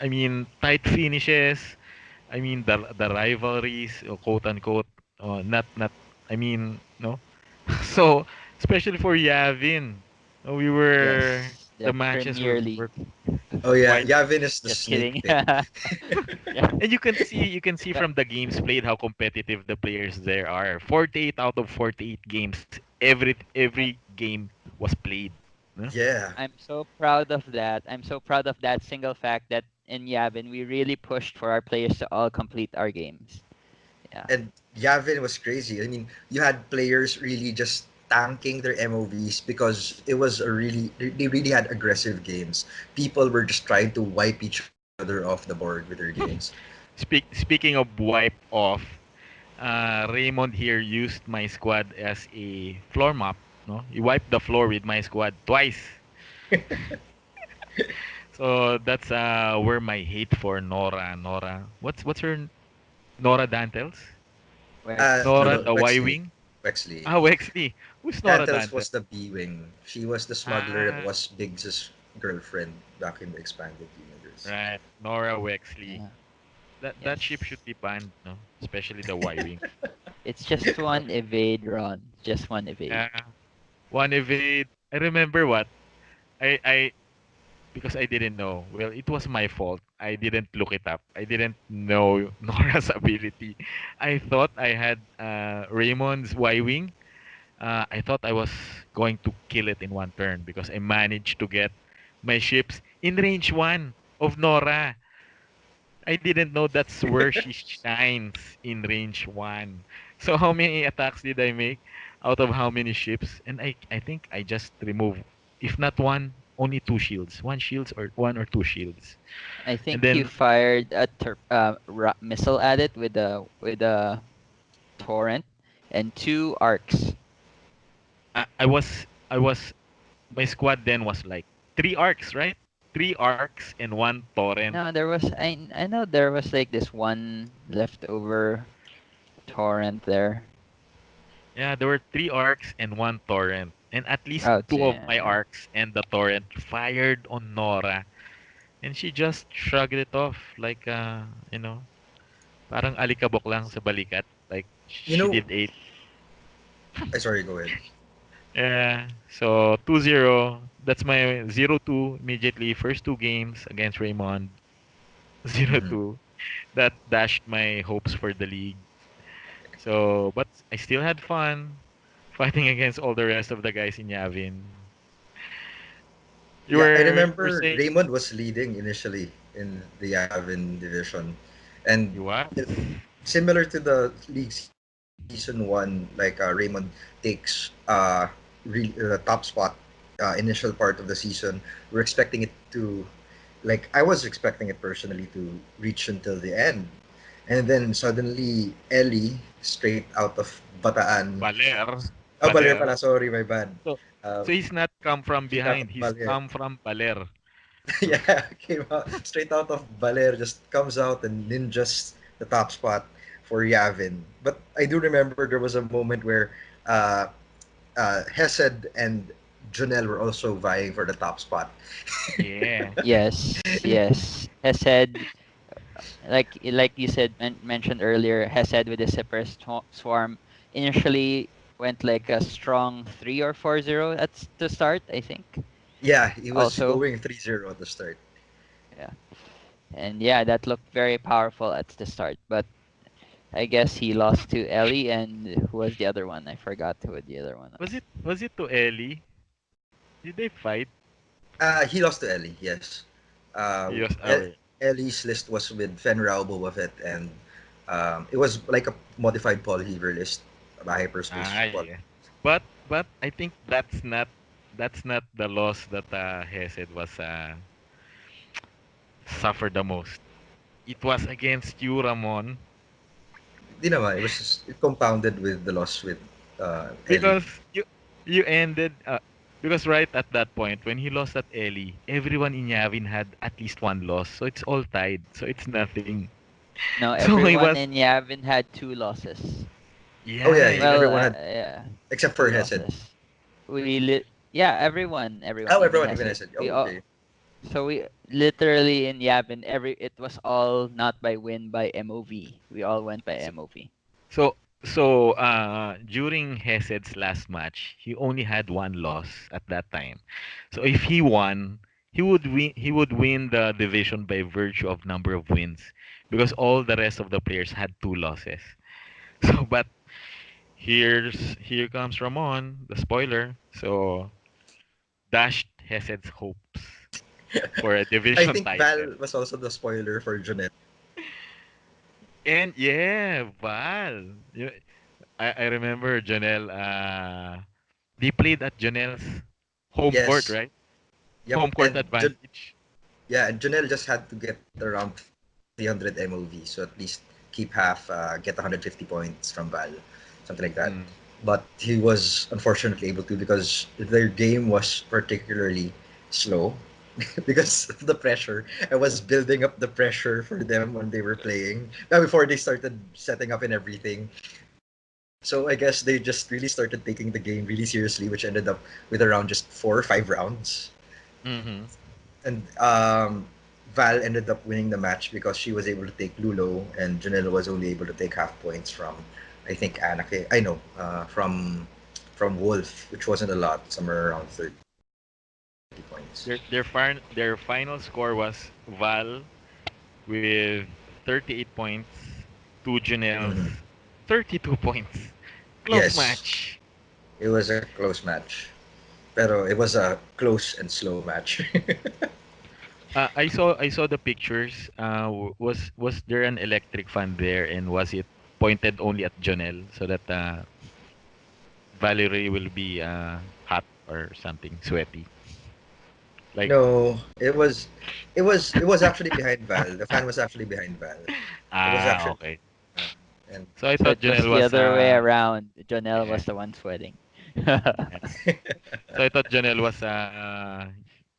mean tight finishes. I mean the rivalries, quote unquote, not. I mean, no. So especially for Yavin, we were Yes, the the matches Premier were League. Oh yeah, quite. Yavin is the Just snake kidding. pit. Yeah. And you can see But from the games played how competitive the players there are. 48 out of 48 games, every game was played. No? Yeah. I'm so proud of that. I'm so proud of that single fact that in Yavin we really pushed for our players to all complete our games. Yeah. And Yavin was crazy. I mean, you had players really just tanking their MOVs because it was a really they really had aggressive games. People were just trying to wipe each other off the board with their games. Speaking of wipe off, Raymond here used my squad as a floor map. No, he wiped the floor with my squad twice. So that's where my hate for Nora. What's her Nora Dantels? Wexley. Nora No, the Y Wexley. Wing? Wexley. Ah, Wexley. Who's Nora Dantels was Dantel? the B wing. She was the smuggler that Ah, was Biggs' girlfriend back in the expanded universe. right. Nora Wexley. Yeah. That ship Yes. should be banned, no? Especially the Y Wing. It's just one evade run. Just one evade. Yeah. One evade. I remember what I because I didn't know. Well, it was my fault. I didn't look it up. I didn't know Nora's ability. I thought I had Raymond's Y Wing. I thought I was going to kill it in one turn because I managed to get my ships in range one of Nora. I didn't know that's where she shines in range one. So how many attacks did I make out of how many ships? And I think I just removed, if not one, only two shields. One shields or one or two shields. I And think you then fired a missile at it with a torrent and two arcs. I was my squad then was like three arcs, right? Three arcs and one torrent. No, there was I know there was like this one leftover torrent there. Yeah, there were three arcs and one torrent. And at least Oh, two of my yeah. arcs and the torrent fired on Nora. And she just shrugged it off like, parang alikabok lang sa balikat. Like, You she know, did eight. sorry, go ahead. Yeah. So, 2-0. That's my 0-2 immediately. First two games against Raymond. zero Mhm. two. That dashed my hopes for the league. So, but I still had fun fighting against all the rest of the guys in Yavin. You Yeah, I were remember saying Raymond was leading initially in the Yavin division, and you what? similar to the league season one, like Raymond takes the top spot initial part of the season. We're expecting it to, like I was expecting it personally to reach until the end, and then suddenly Ellie, straight out of Bataan, Baler. Baler Baler. pala, sorry, my bad. So, Uh, so he's not come from straight out of behind. He's Baler. come from Baler. So, Yeah, came out straight out of Baler, just comes out and ninjas the top spot for Yavin. But I do remember there was a moment where uh, Hesed and Junel were also vying for the top spot. yeah. Yes, yes. Has said like you said mentioned earlier, has said with the Zipper Swarm initially went like a strong 3 or 4-0 to start, I think. Yeah, he was Also, going 3-0 at the start. yeah. And yeah, that looked very powerful at the start, but I guess he lost to Ellie, and who was the other one? I forgot who the other one was. Was it to Ellie? Did they fight? He lost to Ellie, yes. He was El- away. Ellie's list was with Fenrao, Boba Fett, and it was like a modified polyheaver list, a hyperspace Ah, poly. yeah. But I think that's not the loss that Hesed was suffered the most. It was against you, Ramon, Di naman, it was just, it compounded with the loss with Ellie. because you ended because right at that point when he lost at Ellie, everyone in Yavin had at least one loss, so it's all tied, so it's nothing. No, So he everyone was in Yavin had two losses. Oh yeah, yeah, Well, everyone had yeah, except for two Hesed. losses. Yeah, everyone, Oh, even everyone, even Hesed. Hesed. We Oh, all okay. So we literally in Yavin it was all not by win by MOV. We all went by so MOV. so during Hesed's last match, he only had one loss at that time. So if he won, he would win the division by virtue of number of wins because all the rest of the players had two losses. So but here comes Ramon, the spoiler. So dashed Hesed's hopes for a I division think title. Val was also the spoiler for Jonette. And yeah, Val. I remember Janelle. They played at Janelle's home court, Yes. right? Yep. Home court advantage. Yeah, and Janelle just had to get around 300 MOV, so at least keep half, get 150 points from Val, something like that. Mm. But he was unfortunately able to because their game was particularly slow. because of the pressure. I was building up the pressure for them when they were playing before they started setting up and everything. So I guess they just really started taking the game really seriously, which ended up with around just 4 or 5 rounds. Mm-hmm. And Val ended up winning the match because she was able to take Lulo, and Janelle was only able to take half points from, I think, Anake. I know, from Wolf, which wasn't a lot, somewhere around 30 points. Their final score was Val with 38 points to Janelle's Mhm. 32 points. Close Yes, match. it was a close match, pero it was a close and slow match. I saw the pictures. Was there an electric fan there, and was it pointed only at Janelle so that Valerie will be hot or something sweaty? Like No, it was actually behind Val. The fan was actually behind Val. It was actually okay. uh, and So I So thought it was Janelle the was other way around. Janelle yeah, was the one sweating. yeah. So I thought Janelle was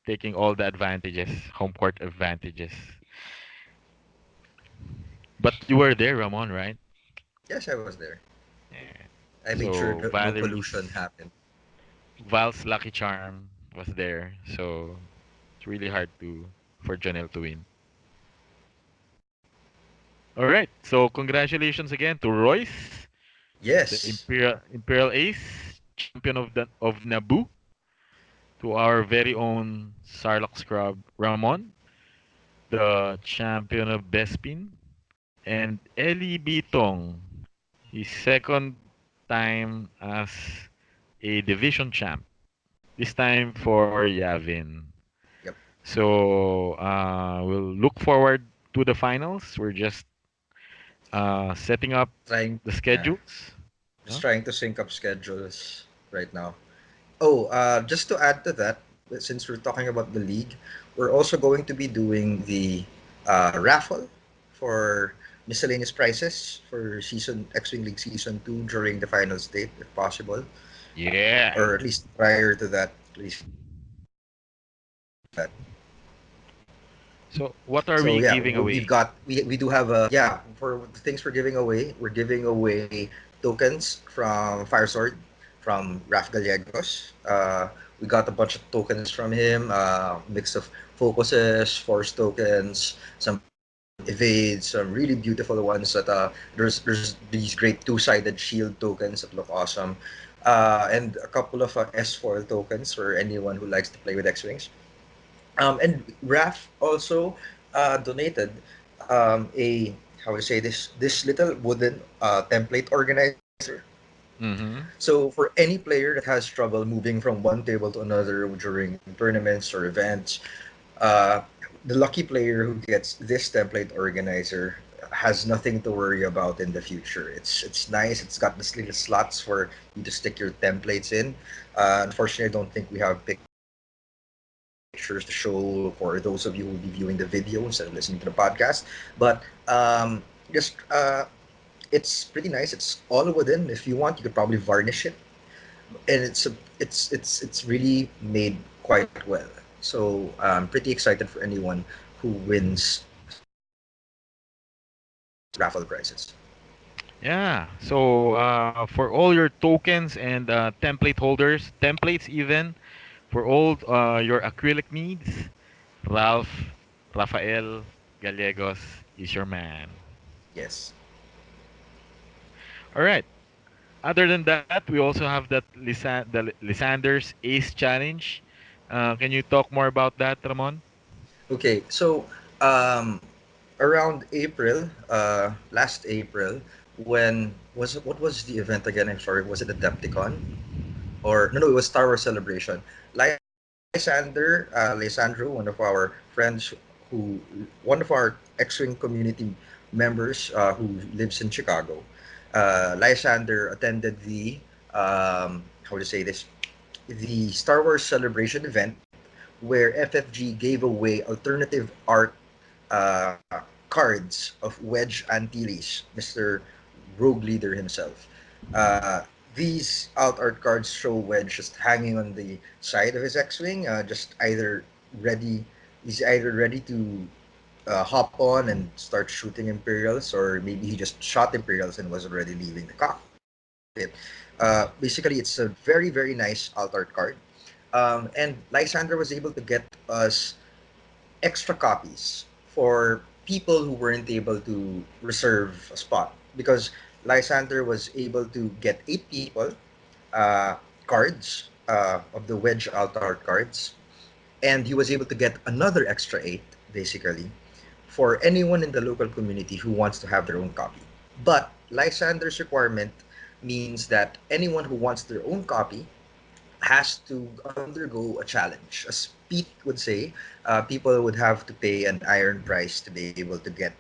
taking all the advantages, home court advantages. But you were there, Ramon, right? yes, I was there. Yeah. I made sure So no collusion happened. Val's lucky charm was there. So it's really hard to for Janelle to win. All right. So congratulations again to Royce, the Yes. Imperial Ace, champion of Naboo, to our very own Sarlacc Scrub Ramon, the champion of Bespin, and Eli Bitong, his second time as a division champ. This time for Yavin. Yep. So we'll look forward to the finals. We're just setting up Trying, the yeah, schedules. just Huh? trying to sync up schedules right now. Oh, just to add to that, since we're talking about the league, we're also going to be doing the raffle for miscellaneous prizes for season X-Wing League Season 2 during the finals date, if possible, Yeah. or at least prior to that. At least prior to that. So what are So we yeah, giving we've away? got we do have for the things we're giving away tokens from Firesword, from Raf Gallegos. We got a bunch of tokens from him, mix of focuses, force tokens, some evades, some really beautiful ones that there's these great two-sided shield tokens that look awesome, and a couple of S foil tokens for anyone who likes to play with X-wings. And Raf also donated a, how would I say this little wooden template organizer. Mm-hmm. So for any player that has trouble moving from one table to another during tournaments or events, uh, the lucky player who gets this template organizer has nothing to worry about in the future. It's nice. It's got this little slots for you to stick your templates in. Unfortunately, I don't think we have pictures to show for those of you who will be viewing the video instead of listening to the podcast. But just it's pretty nice. It's all wooden. If you want, you could probably varnish it, and it's really made quite well. So I'm pretty excited for anyone who wins these raffle prizes. Yeah. So for all your tokens and template holders, templates even, for all your acrylic needs, Rafael Gallegos is your man. Yes. All right. Other than that, we also have that Lysander's Ace Challenge. Can you talk more about that, Ramon? Okay. So um, around April, last April, when was it? What was the event again? I'm sorry. Was it Adepticon? Or no, it was Star Wars Celebration. Lysandro, one of our friends one of our X-Wing community members who lives in Chicago. Lysander attended the, how to say this, the Star Wars Celebration event where FFG gave away alternative art uh, cards of Wedge Antilles, Mr. Rogue Leader himself. These alt art cards show Wedge just hanging on the side of his X-wing, just either ready. He's either ready to hop on and start shooting Imperials, or maybe he just shot Imperials and was already leaving the cockpit. Basically, it's a very, very nice alt art card. And Lysander was able to get us extra copies for people who weren't able to reserve a spot, because Lysander was able to get 8 people cards of the Wedge alt art cards, and he was able to get another extra 8 basically for anyone in the local community who wants to have their own copy. But Lysander's requirement means that anyone who wants their own copy has to undergo a challenge. As Pete would say, people would have to pay an iron price to be able to get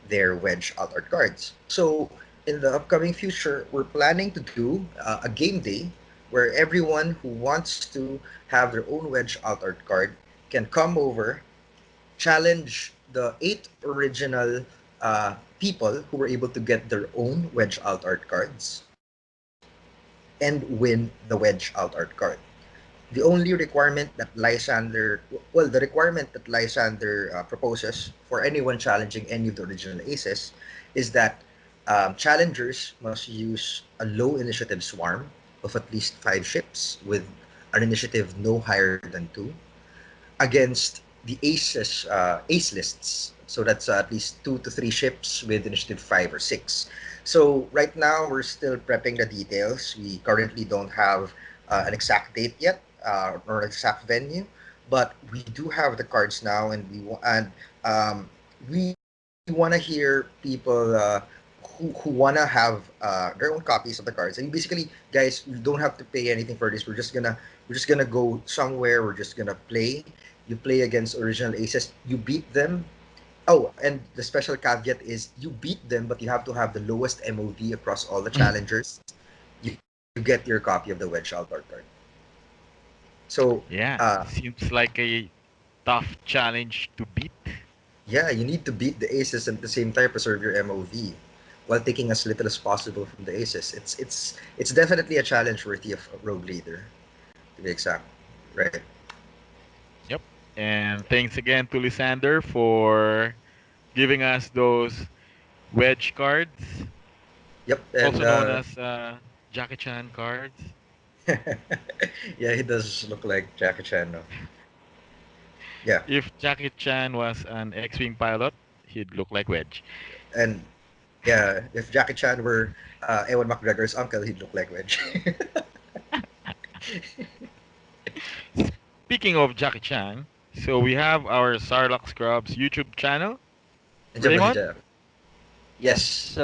their Wedge alt art cards. So in the upcoming future, we're planning to do a game day where everyone who wants to have their own Wedge alt art card can come over, challenge the 8 original people who were able to get their own Wedge alt art cards and win the Wedge alt art card. The only requirement that Lysander, well, the requirement that Lysander proposes for anyone challenging any of the original aces is that challengers must use a low initiative swarm of at least 5 ships with an initiative no higher than 2 against the ace lists. So that's at least 2 to 3 ships with initiative 5 or 6. So right now we're still prepping the details. We currently don't have an exact date yet or an exact venue, but we do have the cards now, and we want to hear people who want to have their own copies of the cards. And basically, guys, you don't have to pay anything for this. We're just gonna go somewhere. We're just gonna play. You play against original aces. You beat them. Oh, and the special caveat is you beat them, but you have to have the lowest MOV across all the challengers. You get your copy of the Wedge Altar card. So, Yeah, uh, seems like a tough challenge to beat. yeah, you need to beat the aces and at the same time preserve your MOV while taking as little as possible from the aces. It's definitely a challenge worthy of a rogue leader, to be exact. Right. Yep. And thanks again to Lysander for giving us those wedge cards, Yep. And also known as Jackie Chan cards. yeah, he does look like Jackie Chan. No? Yeah. If Jackie Chan was an X-Wing pilot, he'd look like Wedge. And yeah, if Jackie Chan were Ewan McGregor's uncle, he'd look like Wedge. Speaking of Jackie Chan, so we have our Sarlacc Scrubs YouTube channel. Nandiyan ba si Raymond? Jeff? Yes. Yes.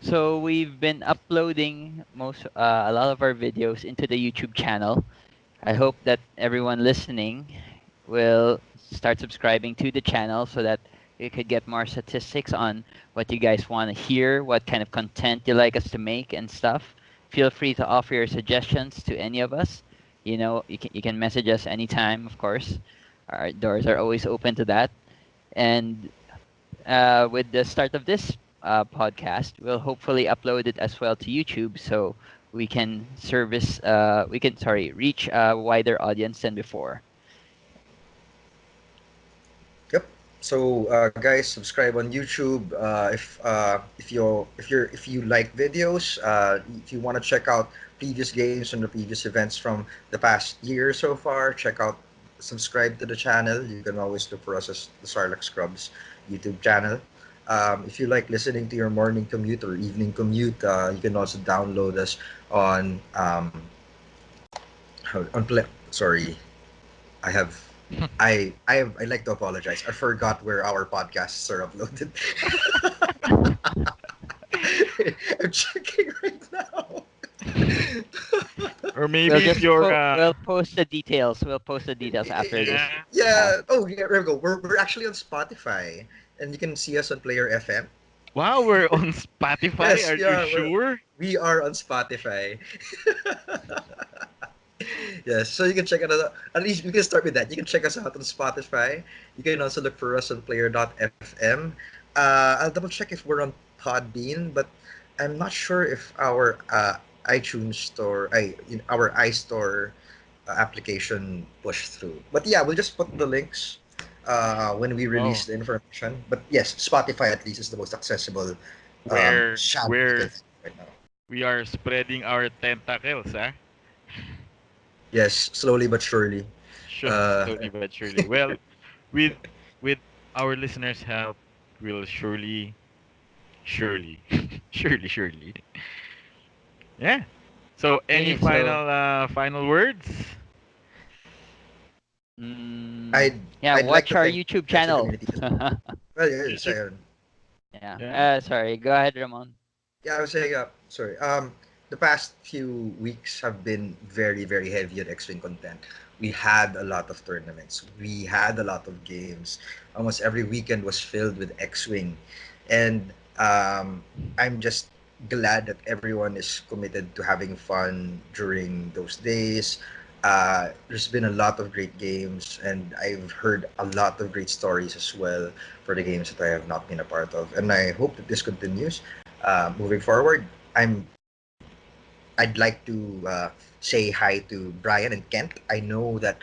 So we've been uploading a lot of our videos into the YouTube channel. I hope that everyone listening will start subscribing to the channel so that we could get more statistics on what you guys want to hear, what kind of content you like us to make and stuff. Feel free to offer your suggestions to any of us. You can message us anytime, of course. Our doors are always open to that. And with the start of this podcast, we'll hopefully upload it as well to YouTube so we can reach a wider audience than before. Yep. So, guys, subscribe on YouTube. If you like videos, if you want to check out previous games and the previous events from the past year so far, subscribe to the channel. You can always look for us as the Sarlacc Scrubs YouTube channel. If you like listening to your morning commute or evening commute, you can also download us on sorry, I have I like to apologize. I forgot where our podcasts are uploaded. I'm checking right now. Or We'll maybe if just you're we'll post the details. We'll post the details after this. yeah. Yeah. Oh, yeah. There we go. We're actually on Spotify, and you can see us on Player FM. Wow, we're on Spotify. Yes. Are you Yeah. sure? We are on Spotify. Yes. So you can check it out. At least we can start with that. You can check us out on Spotify. You can also look for us on Player.fm. I'll double check if we're on Podbean, but I'm not sure if our iTunes store, our iStore application push through. But yeah, we'll just put the links when we release Oh, the information. But yes, Spotify at least is the most accessible where channel you can where see right now. we are spreading our tentacles, huh? Yes, slowly but surely. Sure, Uh, slowly but surely. Well, with with our listeners' help, we'll surely, surely. Yeah. So, any Okay, so final words? yeah, I'd like watch to our thank YouTube the X-Wing channel. community as well. Well, yeah, YouTube. Yeah. Yeah. Sorry. Go ahead, Ramon. yeah, I was saying, sorry. The past few weeks have been very, very heavy on X-Wing content. We had a lot of tournaments. We had a lot of games. Almost every weekend was filled with X-Wing, and I'm just glad that everyone is committed to having fun during those days. There's been a lot of great games, and I've heard a lot of great stories as well for the games that I have not been a part of. And I hope that this continues moving forward. I'd like to say hi to Brian and Kent. I know that,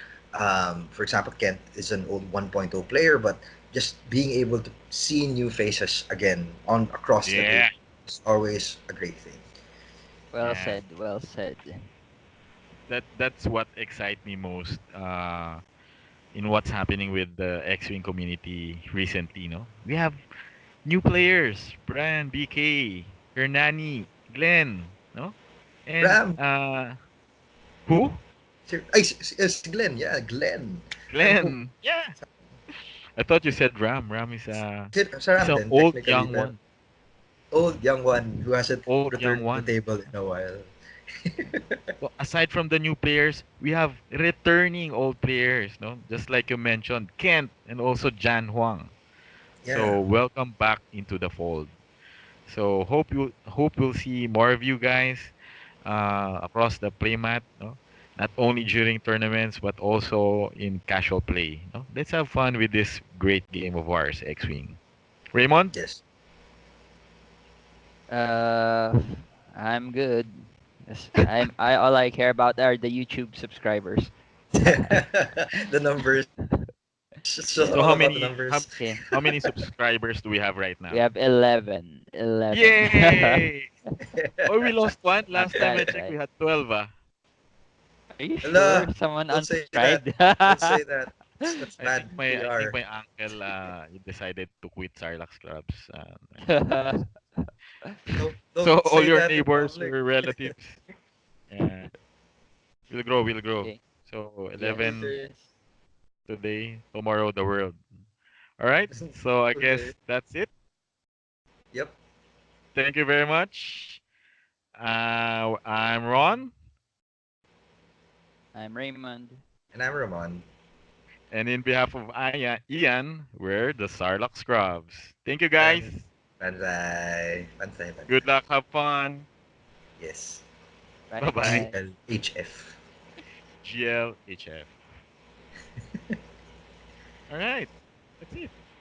for example, Kent is an old 1.0 player, but just being able to see new faces again on across the Yeah. table is always a great thing. Well Yeah. said. Well said. That's what excites me most in what's happening with the X-Wing community recently, no? We have new players, Brian, BK, Hernani, Glenn, no? And Ram, who? si Glenn, yeah, Glenn. I'm hoping Glenn. Yeah. I thought you said Ram. Ram is si he's Ram a then, old technically, young but one. old young one who hasn't Old young returned to the one. table in a while. So aside from the new players, we have returning old players, no? Just like you mentioned, Kent and also Jan Huang. Yeah, So welcome back into the fold. So hope we'll see more of you guys across the playmat, no? Not only during tournaments but also in casual play. No? Let's have fun with this great game of ours, X-Wing. Raymond? yes. Uh, I'm good. Yes, I all I care about are the YouTube subscribers. The numbers. It's just all Yeah. So about the numbers. Okay. how many subscribers do we have right We now? have 11. 11. Yay! Oh, we lost one. Not Last time I bad, checked, we right? had 12. Are you Hala, sure someone don't say that. unsubscribed? Don't say that. That's bad I think PR. my uncle decided to quit Sarlax clubs. Don't So all say your that in neighbors public. or relatives, yeah, will grow, will grow. Okay. So Yes, 11 yes. today, tomorrow the world. All right. So I guess Okay. that's it. Yep. Thank you very much. I'm Ron, I'm Raymond. And I'm Ramon. and in behalf of Ian, we're the Sarlacc Scrubs. Thank you, guys. Ban Banzai. Banzai, Good banzai. luck. Have fun. Yes. Bye Bye bye. bye. GLHF. GLHF. All right. That's it.